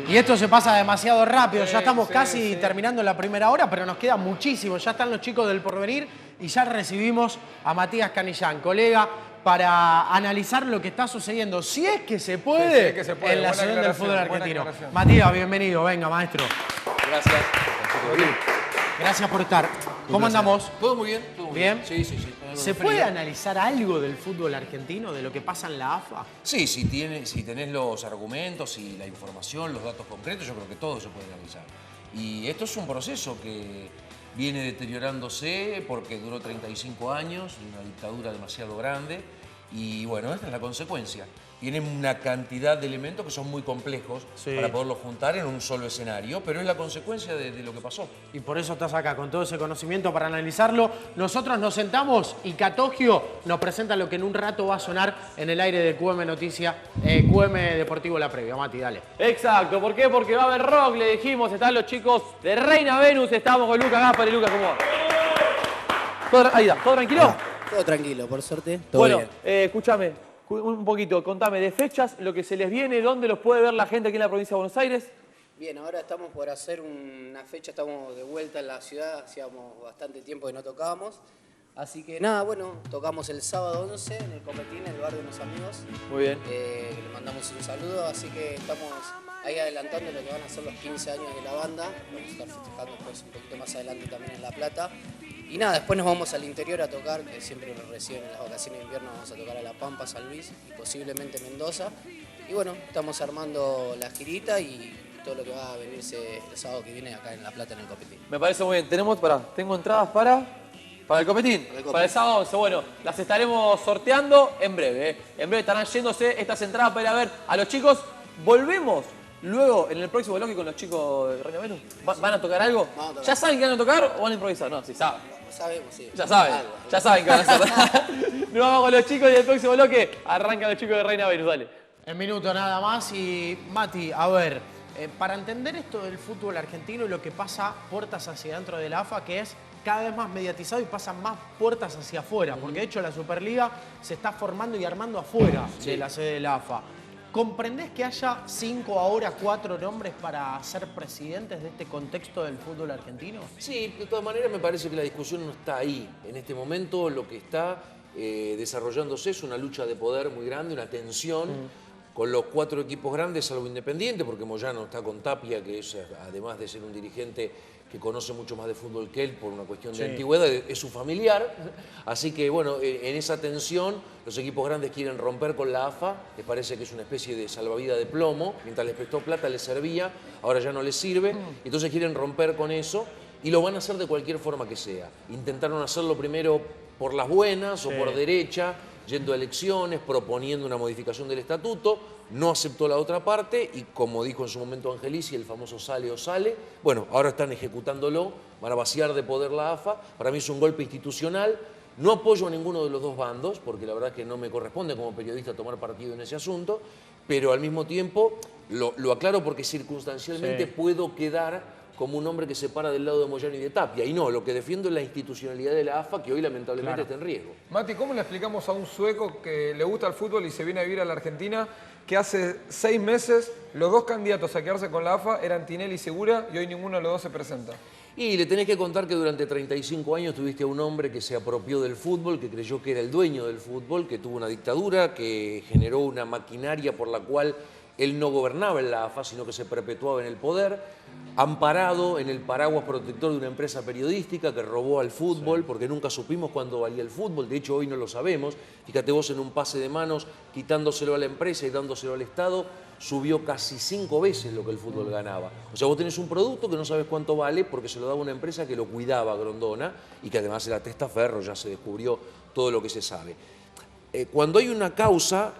Y esto se pasa demasiado rápido, ya estamos casi terminando la primera hora, pero nos queda muchísimo. Ya están los chicos del Porvenir y ya recibimos a Matías Canillán, colega, para analizar lo que está sucediendo, si es que se puede, en la ciudad del fútbol argentino. Matías, bienvenido, venga, maestro. Gracias. Gracias por estar. ¿Cómo andamos? Todo muy bien. Todo muy ¿Bien? Sí. ¿Se puede analizar algo del fútbol argentino, de lo que pasa en la AFA? Sí, si tenés los argumentos y la información, los datos concretos, yo creo que todo se puede analizar. Y esto es un proceso que viene deteriorándose porque duró 35 años, una dictadura demasiado grande, y bueno, esta es la consecuencia. Tienen una cantidad de elementos que son muy complejos para poderlos juntar en un solo escenario, pero es la consecuencia de lo que pasó. Y por eso estás acá, con todo ese conocimiento para analizarlo. Nosotros nos sentamos y Catogio nos presenta lo que en un rato va a sonar en el aire de QM Noticia, QM Deportivo La Previa. Mati, dale. Exacto, ¿por qué? Porque va a haber rock, le dijimos, están los chicos de Reina Venus, estamos con Lucas Gaspar y Lucas, ¿cómo va? Ahí está, ¿todo tranquilo? Todo tranquilo, por suerte. Todo bueno, bien. Escúchame, un poquito, contame de fechas, lo que se les viene, dónde los puede ver la gente aquí en la provincia de Buenos Aires. Bien, ahora estamos por hacer una fecha, estamos de vuelta en la ciudad, hacíamos bastante tiempo que no tocábamos. Así que nada, bueno, tocamos el sábado 11 en el Copetín, en el bar de unos amigos. Muy bien. Le mandamos un saludo, así que estamos ahí adelantando lo que van a ser los 15 años de la banda. Vamos a estar festejando después un poquito más adelante también en La Plata. Y nada, después nos vamos al interior a tocar, que siempre nos reciben en las vacaciones de invierno, vamos a tocar a La Pampa, San Luis y posiblemente Mendoza. Y bueno, estamos armando la girita y todo lo que va a venirse el sábado que viene acá en La Plata en el Copetín. Me parece muy bien, tengo entradas para el Copetín, para el sábado 11. Bueno, las estaremos sorteando en breve. En breve estarán yéndose estas entradas para ir a ver a los chicos. Volvemos luego en el próximo bloque con los chicos de Reina Venus. ¿Van a tocar algo? ¿Ya saben que van a tocar o van a improvisar? No, sí saben. Sabemos, sí. Ya saben que van a hacer. Nos vamos con los chicos y el próximo bloque arrancan los chicos de Reina Venus, dale. En minuto nada más y Mati, a ver, para entender esto del fútbol argentino y lo que pasa puertas hacia adentro de la AFA, que es cada vez más mediatizado y pasan más puertas hacia afuera, porque de hecho la Superliga se está formando y armando afuera de la sede de la AFA. ¿Comprendés que haya 5, ahora 4 nombres para ser presidentes de este contexto del fútbol argentino? Sí, de todas maneras me parece que la discusión no está ahí. En este momento lo que está desarrollándose es una lucha de poder muy grande, una tensión con los 4 equipos grandes, salvo Independiente, porque Moyano está con Tapia, que es, además de ser un dirigente que conoce mucho más de fútbol que él por una cuestión de antigüedad, es su familiar. Así que, bueno, en esa tensión los equipos grandes quieren romper con la AFA, les parece que es una especie de salvavidas de plomo, mientras les prestó plata les servía, ahora ya no les sirve, entonces quieren romper con eso y lo van a hacer de cualquier forma que sea. Intentaron hacerlo primero por las buenas o por derecha, yendo a elecciones, proponiendo una modificación del estatuto, no aceptó la otra parte y como dijo en su momento Angelici, el famoso sale o sale, bueno, ahora están ejecutándolo, van a vaciar de poder la AFA, para mí es un golpe institucional, no apoyo a ninguno de los dos bandos, porque la verdad que no me corresponde como periodista tomar partido en ese asunto, pero al mismo tiempo lo aclaro porque circunstancialmente puedo quedar como un hombre que se para del lado de Moyano y de Tapia. Y no, lo que defiendo es la institucionalidad de la AFA, que hoy lamentablemente está en riesgo. Mati, ¿cómo le explicamos a un sueco que le gusta el fútbol y se viene a vivir a la Argentina que hace 6 meses los 2 candidatos a quedarse con la AFA eran Tinelli y Segura y hoy ninguno de los 2 se presenta? Y le tenés que contar que durante 35 años tuviste a un hombre que se apropió del fútbol, que creyó que era el dueño del fútbol, que tuvo una dictadura, que generó una maquinaria por la cual él no gobernaba en la AFA, sino que se perpetuaba en el poder, amparado en el paraguas protector de una empresa periodística que robó al fútbol, porque nunca supimos cuánto valía el fútbol, de hecho hoy no lo sabemos. Fíjate vos, en un pase de manos, quitándoselo a la empresa y dándoselo al Estado, subió casi 5 veces lo que el fútbol ganaba. O sea, vos tenés un producto que no sabes cuánto vale porque se lo daba una empresa que lo cuidaba, Grondona, y que además era testaferro, ya se descubrió todo lo que se sabe. Cuando hay una causa,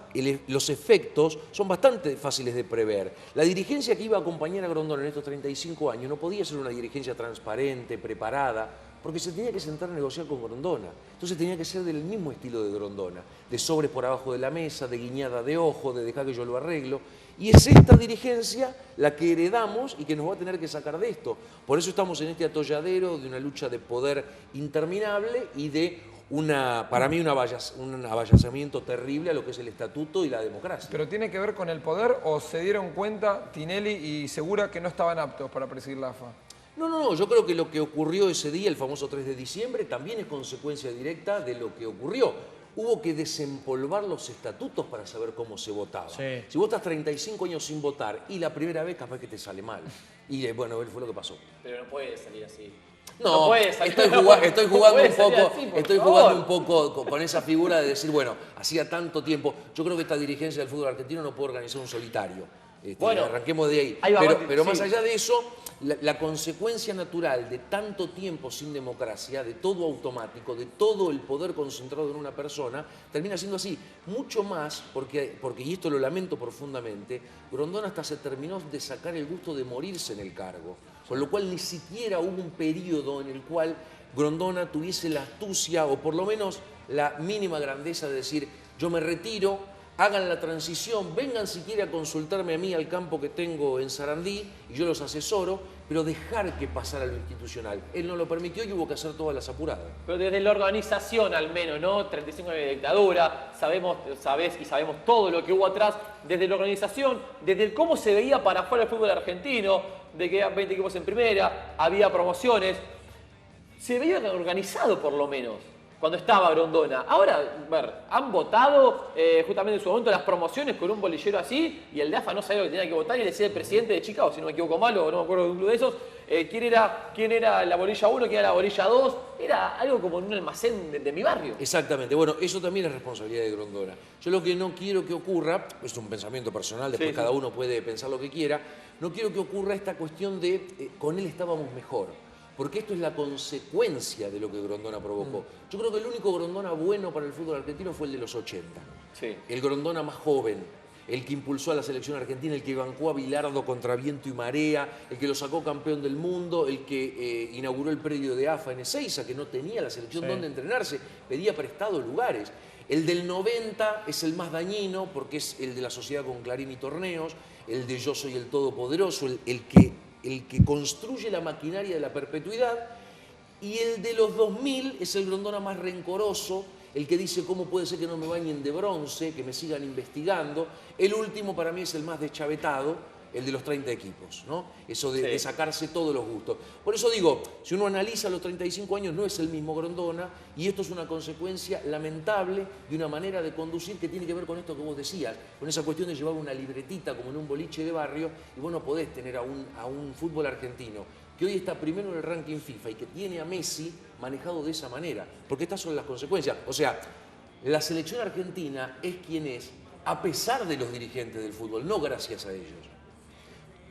los efectos son bastante fáciles de prever. La dirigencia que iba a acompañar a Grondona en estos 35 años no podía ser una dirigencia transparente, preparada, porque se tenía que sentar a negociar con Grondona. Entonces tenía que ser del mismo estilo de Grondona, de sobres por abajo de la mesa, de guiñada de ojo, de dejar que yo lo arreglo. Y es esta dirigencia la que heredamos y que nos va a tener que sacar de esto. Por eso estamos en este atolladero de una lucha de poder interminable y de para mí un avallazamiento terrible a lo que es el estatuto y la democracia. ¿Pero tiene que ver con el poder o se dieron cuenta Tinelli y Segura que no estaban aptos para presidir la AFA? No, yo creo que lo que ocurrió ese día, el famoso 3 de diciembre, también es consecuencia directa de lo que ocurrió. Hubo que desempolvar los estatutos para saber cómo se votaba. Sí. Si vos estás 35 años sin votar y la primera vez capaz que te sale mal. Y bueno, fue lo que pasó. Pero no puede salir así. No, puede salir- estoy jugando puede un salir poco, así, por estoy favor. jugando un poco con esa figura de decir, bueno, hacía tanto tiempo. Yo creo que esta dirigencia del fútbol argentino no puede organizar un solitario. Bueno, arranquemos de ahí. ahí va, Pero sí. más allá de eso, la consecuencia natural de tanto tiempo sin democracia, de todo automático, de todo el poder concentrado en una persona, termina siendo así. Mucho más, porque y esto lo lamento profundamente, Grondona hasta se terminó de sacar el gusto de morirse en el cargo. Con lo cual ni siquiera hubo un periodo en el cual Grondona tuviese la astucia o por lo menos la mínima grandeza de decir, yo me retiro, hagan la transición, vengan si quieren a consultarme a mí al campo que tengo en Sarandí y yo los asesoro, pero dejar que pasara lo institucional. Él no lo permitió y hubo que hacer todas las apuradas. Pero desde la organización al menos, ¿no? 35 años de dictadura, sabemos todo lo que hubo atrás, desde la organización, desde el cómo se veía para afuera el fútbol argentino, de que había 20 equipos en primera, había promociones, se veía organizado por lo menos cuando estaba Grondona. Ahora, han votado justamente en su momento las promociones con un bolillero así y el de AFA no sabía lo que tenía que votar y le decía el presidente de Chicago, si no me equivoco mal o no me acuerdo de un club de esos, quién era la bolilla 1, quién era la bolilla 2, era algo como en un almacén de mi barrio. Exactamente, bueno, eso también es responsabilidad de Grondona. Yo lo que no quiero que ocurra, es un pensamiento personal, después cada uno puede pensar lo que quiera, no quiero que ocurra esta cuestión de con él estábamos mejor. Porque esto es la consecuencia de lo que Grondona provocó. Yo creo que el único Grondona bueno para el fútbol argentino fue el de los 80. Sí. El Grondona más joven, el que impulsó a la selección argentina, el que bancó a Bilardo contra viento y marea, el que lo sacó campeón del mundo, el que inauguró el predio de AFA en Ezeiza, que no tenía la selección donde entrenarse, pedía prestado lugares. El del 90 es el más dañino porque es el de la sociedad con Clarín y Torneos, el de Yo Soy el Todopoderoso, el que construye la maquinaria de la perpetuidad, y el de los 2000 es el Grondona más rencoroso, el que dice cómo puede ser que no me bañen de bronce, que me sigan investigando. El último para mí es el más deschavetado, el de los 30 equipos, ¿no? Eso de sacarse todos los gustos. Por eso digo, si uno analiza los 35 años, no es el mismo Grondona, y esto es una consecuencia lamentable de una manera de conducir que tiene que ver con esto que vos decías, con esa cuestión de llevar una libretita como en un boliche de barrio, y vos no podés tener a un fútbol argentino que hoy está primero en el ranking FIFA y que tiene a Messi manejado de esa manera, porque estas son las consecuencias. O sea, la selección argentina es quien es, a pesar de los dirigentes del fútbol, no gracias a ellos.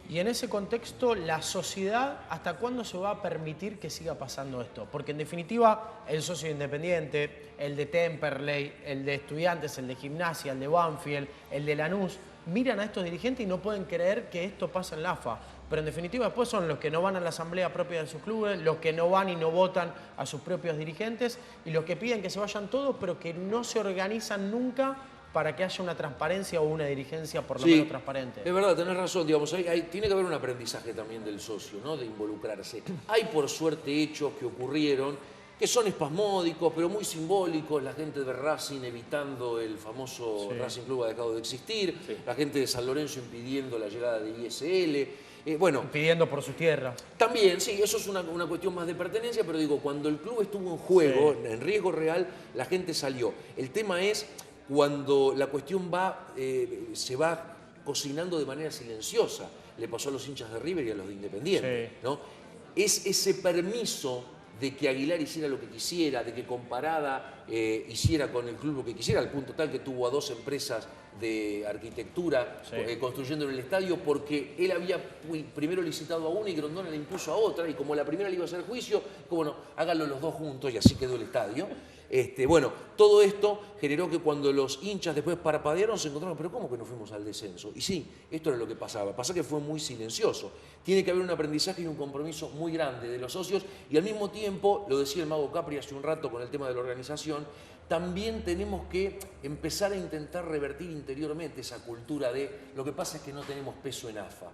Y en ese contexto, la sociedad, ¿hasta cuándo se va a permitir que siga pasando esto? Porque en definitiva, el socio independiente, el de Temperley, el de Estudiantes, el de Gimnasia, el de Banfield, el de Lanús, miran a estos dirigentes y no pueden creer que esto pasa en la AFA. Pero en definitiva después son los que no van a la asamblea propia de sus clubes, los que no van y no votan a sus propios dirigentes y los que piden que se vayan todos, pero que no se organizan nunca para que haya una transparencia o una dirigencia por lo menos transparente. Es verdad, tenés razón, digamos, tiene que haber un aprendizaje también del socio, ¿no? De involucrarse. Hay por suerte hechos que ocurrieron que son espasmódicos, pero muy simbólicos. La gente de Racing evitando el famoso Racing Club ha dejado de existir, la gente de San Lorenzo impidiendo la llegada de ISL. Pidiendo por sus tierras. También, sí, eso es una cuestión más de pertenencia, pero digo, cuando el club estuvo en juego, en riesgo real, la gente salió. El tema es cuando la cuestión se va cocinando de manera silenciosa. Le pasó a los hinchas de River y a los de Independiente, ¿no? Es ese permiso de que Aguilar hiciera lo que quisiera, de que Comparada hiciera con el club lo que quisiera, al punto tal que tuvo a 2 empresas de arquitectura construyendo en el estadio, porque él había primero licitado a una y Grondona le impuso a otra, y como la primera le iba a hacer juicio, bueno, háganlo los dos juntos, y así quedó el estadio. Todo esto generó que cuando los hinchas después parpadearon se encontraron, pero ¿cómo que no fuimos al descenso? Y sí, esto era lo que pasaba. Pasa que fue muy silencioso. Tiene que haber un aprendizaje y un compromiso muy grande de los socios, y al mismo tiempo, lo decía el mago Capri hace un rato con el tema de la organización, también tenemos que empezar a intentar revertir interiormente esa cultura de lo que pasa es que no tenemos peso en AFA.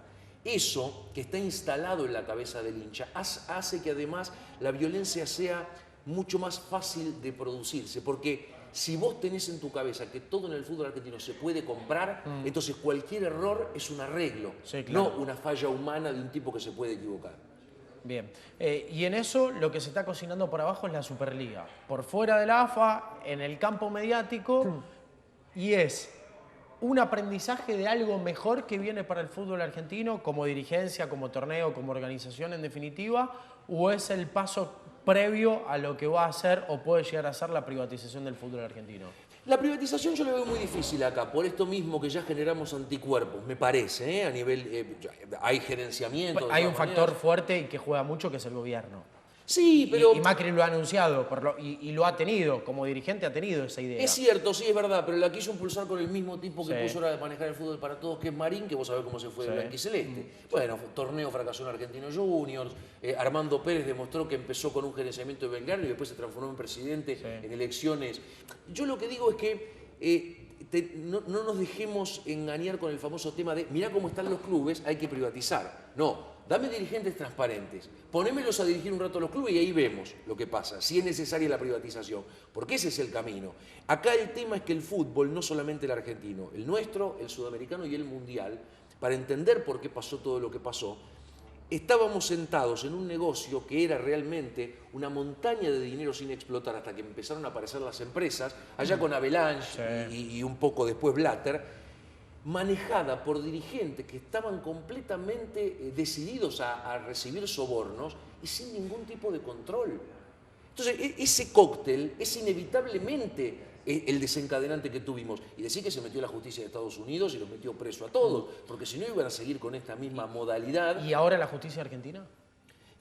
Eso que está instalado en la cabeza del hincha hace que además la violencia sea mucho más fácil de producirse, porque si vos tenés en tu cabeza que todo en el fútbol argentino se puede comprar, entonces cualquier error es un arreglo, Sí, claro. no una falla humana de un tipo que se puede equivocar. Bien. Y en eso lo que se está cocinando por abajo es la Superliga. Por fuera de la AFA, en el campo mediático, y es un aprendizaje de algo mejor que viene para el fútbol argentino, como dirigencia, como torneo, como organización en definitiva, o es el paso previo a lo que va a ser o puede llegar a ser la privatización del fútbol argentino. La privatización yo la veo muy difícil acá, por esto mismo que ya generamos anticuerpos, me parece, ¿eh? A nivel, hay gerenciamiento. de Hay un todas factor maneras. fuerte y que juega mucho, que es el gobierno. Sí, pero... Y Macri lo ha anunciado y lo ha tenido, como dirigente ha tenido esa idea. Es cierto, sí, es verdad, pero la quiso impulsar con el mismo tipo que Sí. puso ahora de manejar el fútbol para todos, que es Marín, que vos sabés cómo se fue de Sí. blanquiceleste. Bueno, torneo fracasó en Argentinos Juniors, Armando Pérez demostró que empezó con un gerenciamiento de Belgrano y después se transformó en presidente en elecciones. Yo lo que digo es que no nos dejemos engañar con el famoso tema de mirá cómo están los clubes, hay que privatizar. No, dame dirigentes transparentes, ponémelos a dirigir un rato a los clubes y ahí vemos lo que pasa, si es necesaria la privatización, porque ese es el camino. Acá el tema es que el fútbol, no solamente el argentino, el nuestro, el sudamericano y el mundial, para entender por qué pasó todo lo que pasó, estábamos sentados en un negocio que era realmente una montaña de dinero sin explotar hasta que empezaron a aparecer las empresas, allá con Avalanche y un poco después Blatter, manejada por dirigentes que estaban completamente decididos a recibir sobornos y sin ningún tipo de control. Entonces, ese cóctel es inevitablemente el desencadenante que tuvimos. Y decir que se metió la justicia de Estados Unidos y los metió preso a todos, porque si no iban a seguir con esta misma modalidad. ¿Y ahora la justicia argentina?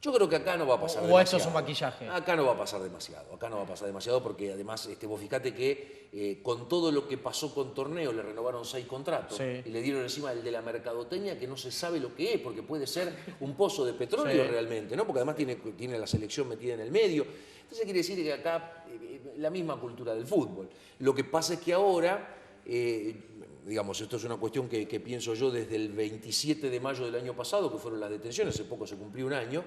Yo creo que acá no va a pasar ¿O demasiado. esto es un maquillaje? Acá no va a pasar demasiado, porque además vos fijate que con todo lo que pasó con Torneo le renovaron 6 contratos Sí. y le dieron encima el de la mercadotecnia que no se sabe lo que es, porque puede ser un pozo de petróleo realmente, ¿no? Porque además tiene la selección metida en el medio. Entonces quiere decir que acá la misma cultura del fútbol. Lo que pasa es que ahora... digamos, esto es una cuestión que pienso yo desde el 27 de mayo del año pasado, que fueron las detenciones, hace poco se cumplió un año,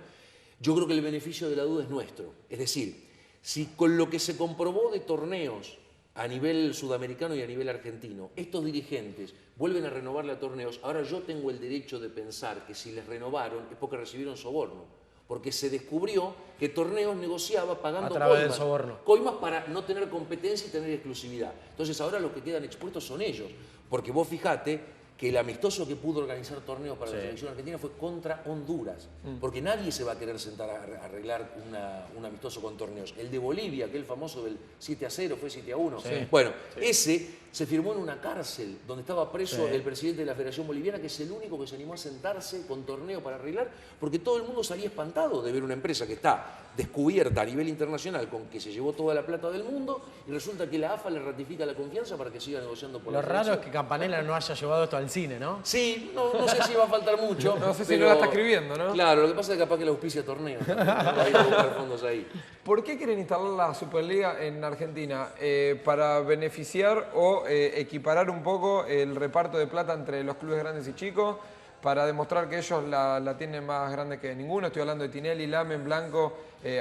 yo creo que el beneficio de la duda es nuestro. Es decir, si con lo que se comprobó de torneos a nivel sudamericano y a nivel argentino, estos dirigentes vuelven a renovarle a torneos, ahora yo tengo el derecho de pensar que si les renovaron es porque recibieron soborno. Porque se descubrió que Torneos negociaba pagando A través del coimas. soborno. Coimas para no tener competencia y tener exclusividad. Entonces ahora los que quedan expuestos son ellos. Porque vos fijate que el amistoso que pudo organizar Torneos para la selección argentina fue contra Honduras. Porque nadie se va a querer sentar a arreglar un amistoso con Torneos. El de Bolivia, aquel famoso del 7-0, fue 7-1. Bueno, ese se firmó en una cárcel donde estaba preso el presidente de la Federación Boliviana, que es el único que se animó a sentarse con Torneo para arreglar, porque todo el mundo salía espantado de ver una empresa que está descubierta a nivel internacional con que se llevó toda la plata del mundo y resulta que la AFA le ratifica la confianza para que siga negociando por Lo la raro es selección. que Campanella no haya llevado esto al cine, ¿no? Sí, no sé si va a faltar mucho. No sé si pero- no la está escribiendo, ¿no? Claro, lo que pasa es que capaz que la auspicia Torneo. Hay que buscar fondos ahí. ¿Por qué quieren instalar la Superliga en Argentina? ¿Para beneficiar o equiparar un poco el reparto de plata entre los clubes grandes y chicos? ¿Para demostrar que ellos la tienen más grande que ninguno? Estoy hablando de Tinelli, Lamen, Blanco,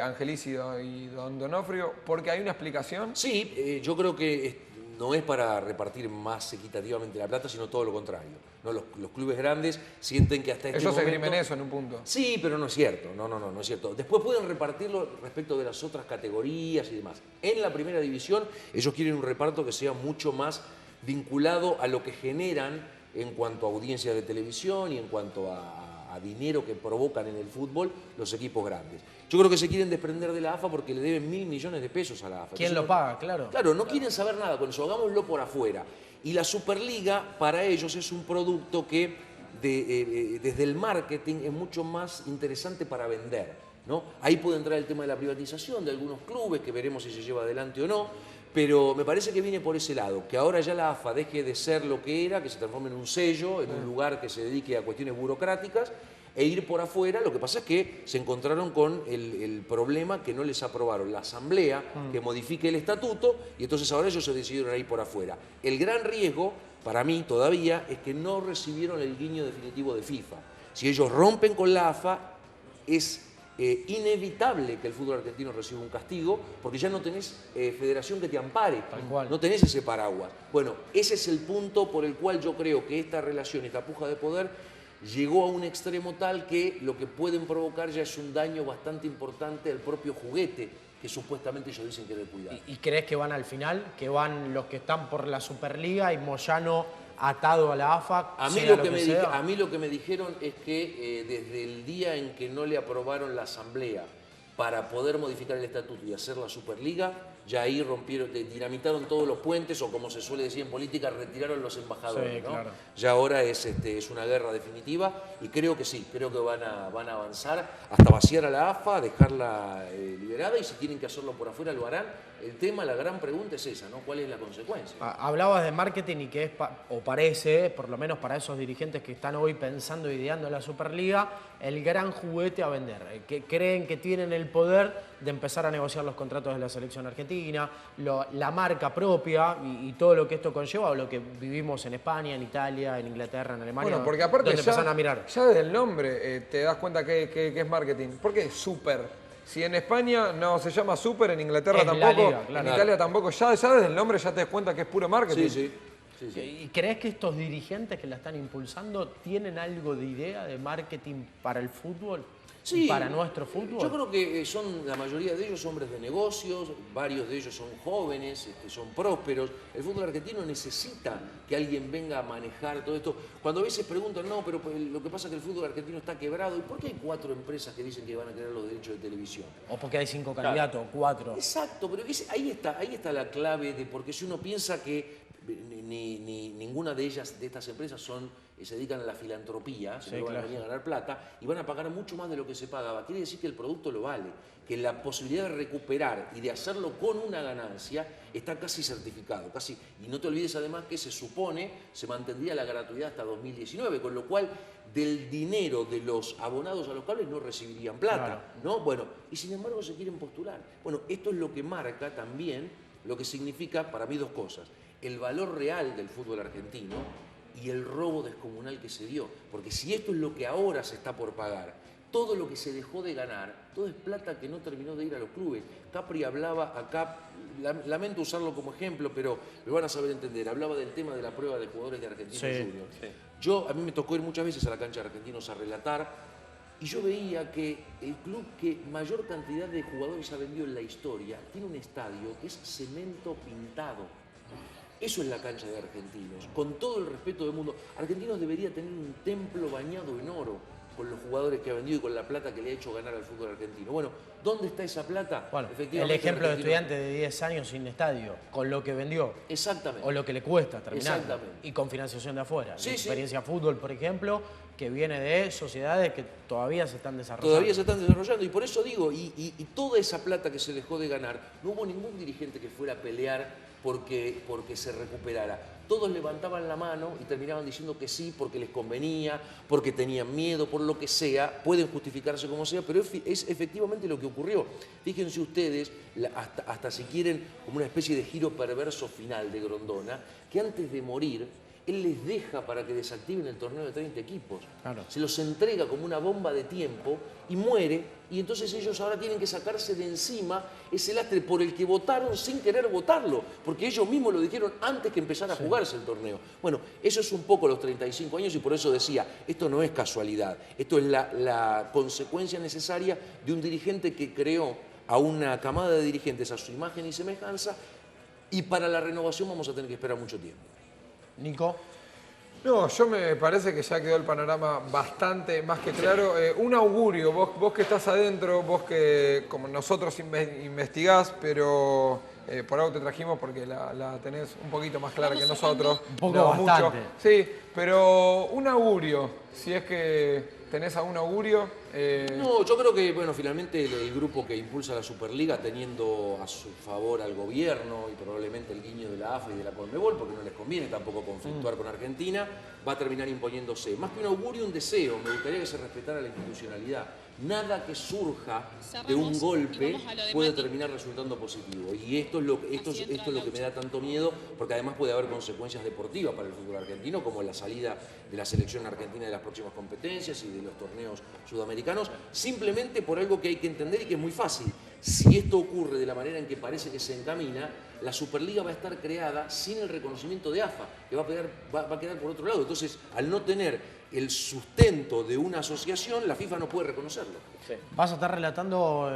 Angelici y Don Donofrio. ¿Porque hay una explicación? Sí, yo creo que no es para repartir más equitativamente la plata, sino todo lo contrario. ¿No? Los clubes grandes sienten que hasta este Ellos momento... esgrimen eso en un punto. Sí, pero no es cierto. No es cierto. Después pueden repartirlo respecto de las otras categorías y demás. En la primera división, ellos quieren un reparto que sea mucho más vinculado a lo que generan en cuanto a audiencias de televisión y en cuanto a dinero que provocan en el fútbol los equipos grandes. Yo creo que se quieren desprender de la AFA porque le deben 1.000 millones de pesos a la AFA. ¿Quién Entonces, lo paga? Claro. Claro, no quieren saber nada con eso, hagámoslo por afuera. Y la Superliga para ellos es un producto que desde el marketing es mucho más interesante para vender, ¿no? Ahí puede entrar el tema de la privatización de algunos clubes, que veremos si se lleva adelante o no, pero me parece que viene por ese lado, que ahora ya la AFA deje de ser lo que era, que se transforme en un sello, en un lugar que se dedique a cuestiones burocráticas, e ir por afuera. Lo que pasa es que se encontraron con el problema que no les aprobaron la asamblea que modifique el estatuto y entonces ahora ellos se decidieron a ir por afuera. El gran riesgo para mí todavía es que no recibieron el guiño definitivo de FIFA. Si ellos rompen con la AFA es inevitable que el fútbol argentino reciba un castigo, porque ya no tenés federación que te ampare, Tal cual. no tenés ese paraguas. Bueno, ese es el punto por el cual yo creo que esta relación, esta puja de poder, llegó a un extremo tal que lo que pueden provocar ya es un daño bastante importante al propio juguete, que supuestamente ellos dicen querer cuidar. ¿Y crees que van al final? ¿Que van los que están por la Superliga y Moyano atado a la AFA? A mí, sea a mí lo que me dijeron es que desde el día en que no le aprobaron la asamblea para poder modificar el estatuto y hacer la Superliga, ya ahí rompieron, dinamitaron todos los puentes, o como se suele decir en política, retiraron los embajadores. Sí, ¿no? claro. Ya ahora es una guerra definitiva, y creo que sí, creo que van a avanzar hasta vaciar a la AFA, dejarla liberada, y si tienen que hacerlo por afuera lo harán. El tema, la gran pregunta es esa, ¿no? ¿Cuál es la consecuencia? Hablabas de marketing y que es, o parece, por lo menos para esos dirigentes que están hoy pensando y ideando la Superliga, el gran juguete a vender. Que creen que tienen el poder de empezar a negociar los contratos de la selección argentina, la marca propia y todo lo que esto conlleva, o lo que vivimos en España, en Italia, en Inglaterra, en Alemania. Bueno, porque aparte donde empiezan a mirar. ya desde el nombre te das cuenta que es marketing. ¿Por qué super? Si en España no se llama super, en Inglaterra Es la tampoco, liga, claro. en Italia tampoco, ya desde el nombre ya te das cuenta que es puro marketing. Sí, sí. ¿Y crees que estos dirigentes que la están impulsando tienen algo de idea de marketing para el fútbol? Sí, ¿Para nuestro fútbol? Yo creo que son, la mayoría de ellos, hombres de negocios, varios de ellos son jóvenes, son prósperos. El fútbol argentino necesita que alguien venga a manejar todo esto. Cuando a veces preguntan, no, pero lo que pasa es que el fútbol argentino está quebrado. ¿Y por qué hay 4 empresas que dicen que van a querer los derechos de televisión? O porque hay 5 candidatos, 4. Exacto, pero ahí está la clave de, porque si uno piensa que ninguna de ellas, de estas empresas, se dedican a la filantropía, Sí, sino que van a claro. venir a ganar plata y van a pagar mucho más de lo que se pagaba. Quiere decir que el producto lo vale, que la posibilidad de recuperar y de hacerlo con una ganancia está casi certificado, casi. Y no te olvides además que se supone se mantendría la gratuidad hasta 2019, con lo cual del dinero de los abonados a los cables no recibirían plata, Claro. ¿no? Bueno, y sin embargo se quieren postular. Bueno, esto es lo que marca también lo que significa para mí 2 cosas: el valor real del fútbol argentino y el robo descomunal que se dio. Porque si esto es lo que ahora se está por pagar, todo lo que se dejó de ganar, todo es plata que no terminó de ir a los clubes. Capri hablaba acá, lamento usarlo como ejemplo, pero lo van a saber entender, hablaba del tema de la prueba de jugadores de Argentinos Sí, Juniors. A mí me tocó ir muchas veces a la cancha de Argentinos a relatar, y yo veía que el club que mayor cantidad de jugadores ha vendido en la historia tiene un estadio que es cemento pintado. Eso es la cancha de Argentinos, con todo el respeto del mundo. Argentinos debería tener un templo bañado en oro con los jugadores que ha vendido y con la plata que le ha hecho ganar al fútbol argentino. Bueno, ¿dónde está esa plata? Bueno, el Efectivamente, ejemplo de Argentino- estudiante de 10 años sin estadio, con lo que vendió, Exactamente. o lo que le cuesta terminar, Exactamente. y con financiación de afuera. Sí, La sí. Experiencia Fútbol, por ejemplo, que viene de sociedades que todavía se están desarrollando. Todavía se están desarrollando, y por eso digo, y toda esa plata que se dejó de ganar, no hubo ningún dirigente que fuera a pelear porque se recuperara. Todos levantaban la mano y terminaban diciendo que sí porque les convenía, porque tenían miedo, por lo que sea, pueden justificarse como sea, pero es efectivamente lo que ocurrió. Fíjense ustedes, hasta si quieren, como una especie de giro perverso final de Grondona, que antes de morir, él les deja para que desactiven el torneo de 30 equipos. Claro. Se los entrega como una bomba de tiempo y muere, y entonces ellos ahora tienen que sacarse de encima ese lastre por el que votaron sin querer votarlo, porque ellos mismos lo dijeron antes que empezara a jugarse el torneo. Bueno, eso es un poco los 35 años, y por eso decía, esto no es casualidad, esto es la consecuencia necesaria de un dirigente que creó a una camada de dirigentes a su imagen y semejanza, y para la renovación vamos a tener que esperar mucho tiempo. Nico, No, yo me parece que ya quedó el panorama bastante más que claro. Un augurio, vos que estás adentro, vos que como nosotros investigás, pero por algo te trajimos porque la tenés un poquito más clara que nosotros. Un poco bastante. Sí, pero un augurio, si es que tenés algún augurio. No, yo creo que, bueno, finalmente el grupo que impulsa la Superliga, teniendo a su favor al gobierno y probablemente el guiño de la AFA y de la Conmebol, porque no les conviene tampoco conflictuar con Argentina, va a terminar imponiéndose. Más que un augurio, un deseo. Me gustaría que se respetara la institucionalidad. Nada que surja de un golpe puede terminar resultando positivo. Y esto es lo que me da tanto miedo, porque además puede haber consecuencias deportivas para el fútbol argentino, como la salida de la selección argentina de las próximas competencias y de los torneos sudamericanos. sudamericanos, simplemente por algo que hay que entender y que es muy fácil. Si esto ocurre de la manera en que parece que se encamina, la Superliga va a estar creada sin el reconocimiento de AFA, que va a quedar por otro lado. Entonces, al no tener el sustento de una asociación, la FIFA no puede reconocerlo. Sí. ¿Vas a estar relatando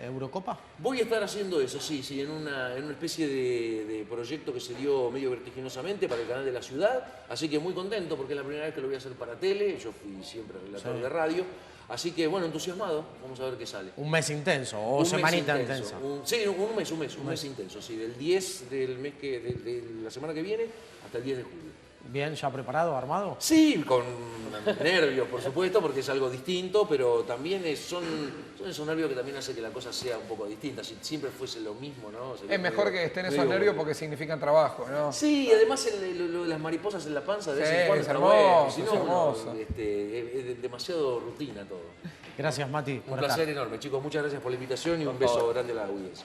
Eurocopa? Voy a estar haciendo eso, sí, en una especie de proyecto que se dio medio vertiginosamente para el canal de la ciudad, así que muy contento porque es la primera vez que lo voy a hacer para tele, yo fui siempre relator de radio, así que bueno, entusiasmado, vamos a ver qué sale. Un mes intenso o Un semanita mes intenso. intensa. Sí, un mes intenso, sí, del 10 del mes de la semana que viene hasta el 10 de julio. Bien, ya preparado, armado. Sí, con nervios, por supuesto, porque es algo distinto, pero también son esos nervios que también hacen que la cosa sea un poco distinta. Si siempre fuese lo mismo, ¿no? Sería Es mejor que estén esos nervios porque significan trabajo, ¿no? Sí, además lo de las mariposas en la panza de vez Sí, en cuando es está hermoso, bueno. Si no, es hermoso. es demasiado rutina todo. Gracias, Mati, Un por placer estar. enorme, chicos. Muchas gracias por la invitación y un beso grande a la audiencia.